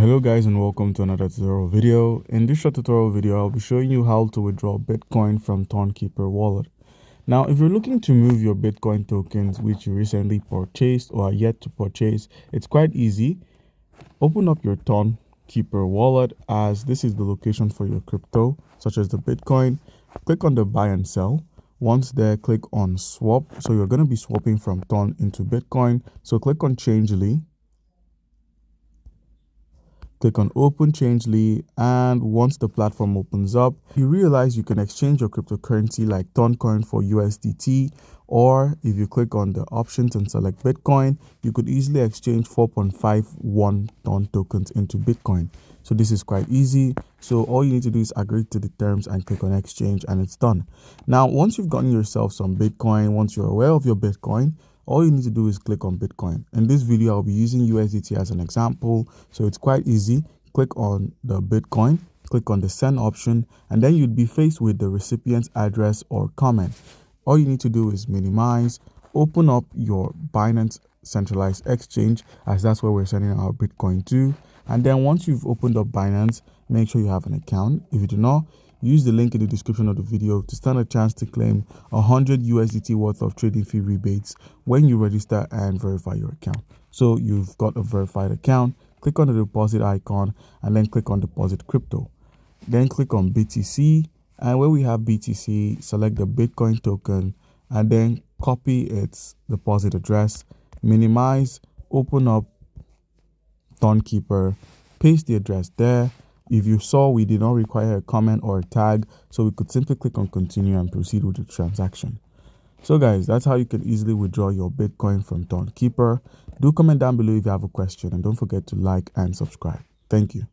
Hello guys, and welcome to another tutorial video. In this short tutorial video, I'll be showing you how to withdraw Bitcoin from Tonkeeper wallet. Now, if you're looking to move your Bitcoin tokens which you recently purchased or are yet to purchase, it's quite easy. Open up your Tonkeeper wallet, as this is the location for your crypto such as the Bitcoin. Click on the buy and sell. Once there, click on swap. So you're going to be swapping from Ton into Bitcoin. So click on Changely. Click on open Changely, and once the platform opens up, you realize you can exchange your cryptocurrency like Toncoin for USDT, or if you click on the options and select Bitcoin, you could easily exchange 4.51 Ton tokens into Bitcoin. So this is quite easy. So all you need to do is agree to the terms and click on exchange, and it's done. Now, once you've gotten yourself some Bitcoin, once you're aware of your Bitcoin, all you need to do is click on Bitcoin. In this video, I'll be using USDT as an example, so it's quite easy. Click on the Bitcoin, click on the send option, and then you'd be faced with the recipient's address or comment. All you need to do is minimize, open up your Binance centralized exchange, as that's where we're sending our Bitcoin to. And then once you've opened up Binance, make sure you have an account. If you do not, use the link in the description of the video to stand a chance to claim 100 USDT worth of trading fee rebates when you register and verify your account. So you've got a verified account, click on the deposit icon and then click on deposit crypto. Then click on BTC, and where we have BTC, select the Bitcoin token and then copy its deposit address, minimize, open up Tonkeeper, paste the address there. If you saw, we did not require a comment or a tag, so we could simply click on continue and proceed with the transaction. So guys, that's how you can easily withdraw your Bitcoin from Tonkeeper. Do comment down below if you have a question, and don't forget to like and subscribe. Thank you.